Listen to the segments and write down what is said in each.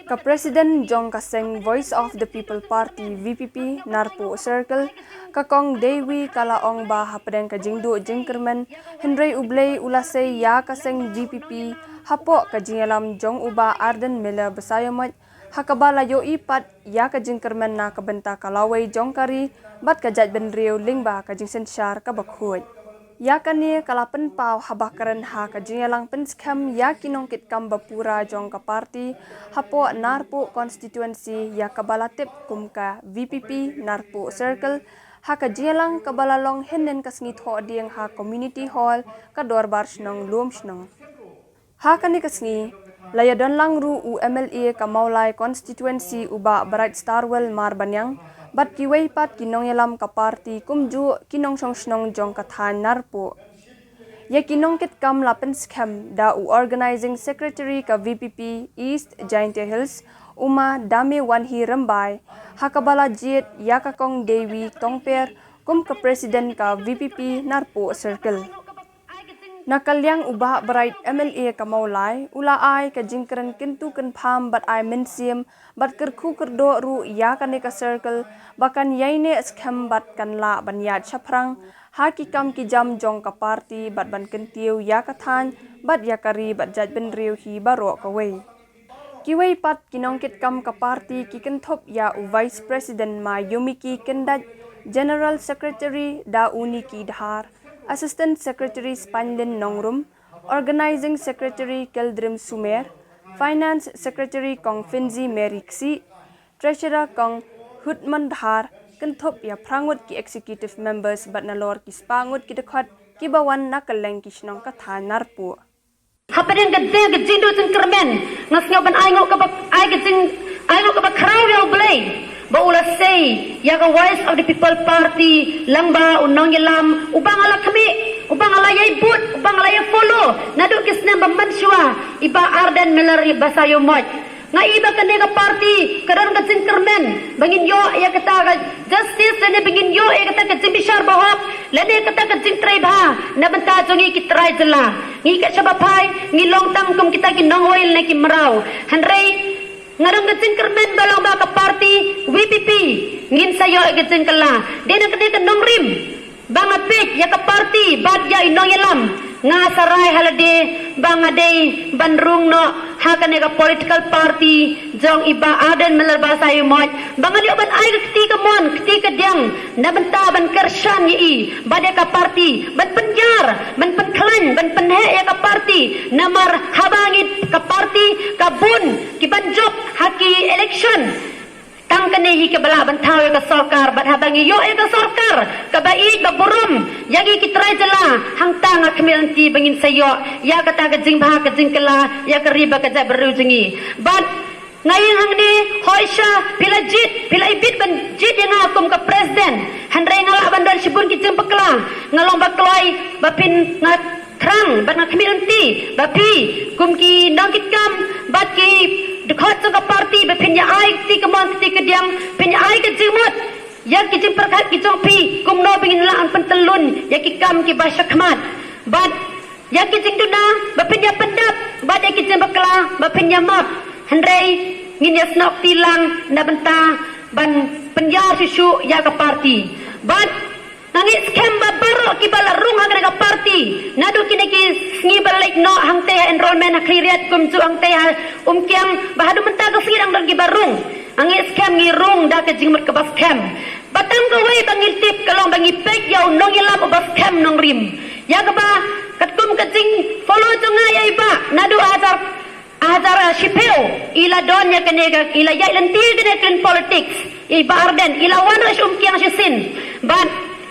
Ka Presiden Jong Kaseng Voice of the People Party VPP Narpo Circle kakong Dewi Kalaong ba hapadeng ka jingdu jingkermen Henry Ublay ulasay ya kaseng VPP hapo ka jingalam Jong Uba Arden Miller Basayamat hakabala yo ipat ya ka jingkermen na kabenta kalaway Jong Kari bat ka jat benriu lingba ka jingsen syar ka bakhut. Ya kani kalapan pau habakaran ha ka jingalang penskam ya kinongkit kam bapura Jong ka party hapo Narpo constituency ya kabalatip kumka VPP Narpo Circle ha ka jingalang kabalalong henen kasngit ho diang ha community hall ka dorbar snong lum snong. Ha kani kasngi layadon lang ru UMLA ka Maulay constituency uba Barat Starwell Marbanyang bat kiway pat kinong yalam ka party kumju kinong song Jong kathan Narpo. Ya kinong kit kam lapen skam da organizing secretary ka VPP East Giant Hills uma dami wanhi rembay hakabala jit ya kakong Dewi Tongper kum ka president ka VPP Narpo Circle. Nakalyang uba Barait MLA ka Maulay ulaay ka jingkran kintu kan pham bat ay mensim bat kerku kerdo ru ya kane ka circle bakan yaine skam bat kan la banyat chaprang haki kam ki jam Jong ka party bat ban kentiu ya kathan bat yakari bat jat benriu hi baro ka wei kiwei pat kinongkit kam ka party ki kenthop ya u vice president ma Yumiki Kendat general secretary da Uniki Dhar Assistant Secretary Spanlin Nongrum, Organizing Secretary Keldrim Sumer, Finance Secretary Kong Finzi Meriksi, Treasurer Kong Hutman Dhar, kenthop ya prangut ki executive members bat nalor ki spangut ki dekhot ki bawan nakaleng ki snong katha Narpo. Hapadeng gede gejindu jengkermen ngas ngaban aingo ka ba kraw yo blay. Baula say, yaga voice of the people party, langba unong yalam, ubang ala kami, ubang ala yay but, ubang ala yay follow, nadu kisnem bamansua, iba Arden Miller iba sayo mot. Nga iba kanega party, karon ka jingkermen, bangin yo ya kata ka justice, lene bangin yo ya kata ka jimbishar bahok, lene kata ka jingtray bah, nabanta jongi kitray jala. Ngi ka syabapay, ngi long tangkum kita kinong oil na kimraw. Hanray, ngarang gajing kermen balong ba ka party VPP ngin sayo gajing kala dena kede nong rim banga pik ya ka party bad ya inong yalam nga saray halade banga day banrung no hakane ka political party Jong iba Arden Miller ba sayo mo banga di ban ay kti ka mon kti ka diang nabanta ban kershan yi bade ka party ban penjar ban penklan ban penhe ya ka party namar habangit ka party kabun kibanjok haki election tang kanehi ke bala bantaw ka sarkar bat habangi yo ka sarkar kabaig baburum yagi kitray jala hangtang kamilanti bangin sayo ya kata ka jingba ka jingkala ya ka riba ka jabru jingi bat ngayon hangni hoisha pila ibit ban jit yang akum ka president handray ngala bandar sibun ki jempakla ngalong baklay bapin ngat krang bat kamilanti bapi kumki nangkit kam bat ki dekhot ka party be pinya ai ti kamon ti kediang pinya ai ke jimut ya ki jim perkat ki jongpi kumno bingin la an pentelun ya ki kam ki basyakmat bad ya ki jing duna be pinya pendap bad ya ki jim bakla be pinya map hendrai ngin ya snok tilang na benta ban penjar susu ya ka party bad nangis scam babaro ki bala rung hang ka party nadu kini ki ngi balik no hang te enrollment akhiriat kum ju hang te kiam bahadu menta ka sirang dan ki barung angis scam ngi rung da ka jingmat ka bas scam batang ko wei bangil tip kalong bangi pek yau nong ilam bas scam nong rim ya ka ba katum ka jing follow jonga ya iba nadu azar shipeo ila donya kanega ila ya lentil kene clean politics iba Arden ila wanras kiang sisin ban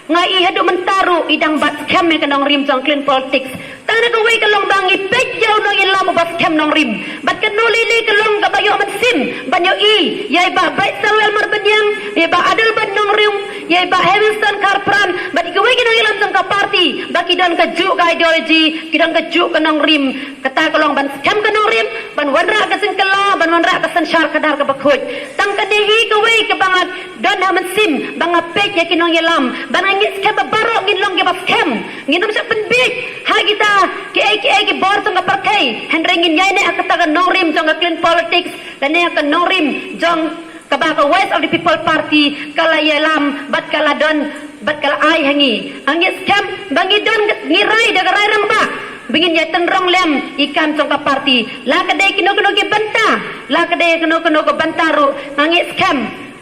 nga ihadu mentaru idang bat scam ka nong rim jong clean politics tana ko way kalong bangi pejjaw nong ilam bat scam nong rim bat kanuli li kalong ka bayo mat sim banyo i yai ba bait sawel marbanyang yai ba adal ban nong rim yai ba Heaviston Karpran bat ko way nong ilam jong ka party baki dan ka ju ka ideology kidang ka ju ka nong rim kata kalong ban scam ka nong rim ban wanra ka singkala ban wanra ka sanshar kadar ka bakhoj tang ka dehi ko way ka bangat don haman sim banga mapek ya kinong yalam banangit scam babaro ngilong ge bas scam nginom sa penbik ha kita ki bor tong partai hendrengin yai ne akata norim jong clean politics dan ne akan norim jong kabaka Voice of the People Party kala yalam bat kala don bat kala ai hangi angit scam bangi don ngirai daga rai ramba bingin ya tenrong lem ikan congka parti la kadai kino ke banta la kadai kino ke bantaru angit scam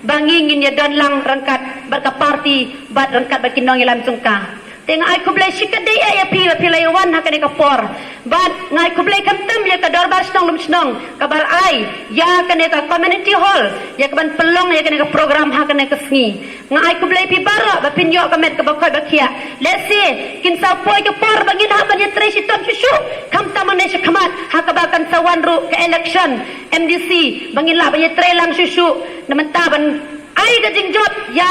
bangi ngin ya don lang rangkat bat ka parti bat rangkat bat kinong ilam congka tengah ai kublai sikadai ya pilai wan hakane ka por bat ngai kublai kamtam ya ka dorbar snong lum snong kabar ai ya kane ka community hall ya kaban pelong ya kane ka program hakane ka sngi ngai kublai pi bara ba pinyo ka met ka bakoy bakia let's see kin sa poi ka por bangin ha ban ya tresi tom chuchu kamtam ne se kamat hakabakan sa wanru ka election MDC bangin la ban ya trelang chuchu naman taban ai ka jingjot ya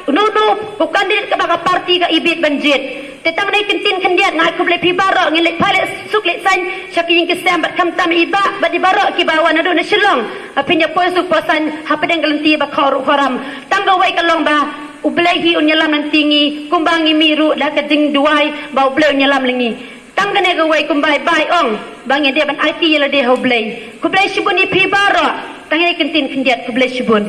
nuno ko kandidat ka baka parti ka ibit banjit tetang na ikintin kandidat nga kublay pibaro ngilit palit suklit san syaking kisam bat kamtam iba bat dibaro kibawa na do na silong apinya posuk posan hapadeng galanti ba khoru khoram tanggawai kalong ba ublehi unyalam nan tingi kumbangi miru da kajing duai ba ubleh unyalam lingi tanggane gawai kumbai bai ong bangi dia ban IT yala de hoblay kublay shibuni pibaro tangay ikintin kandidat kublay shibun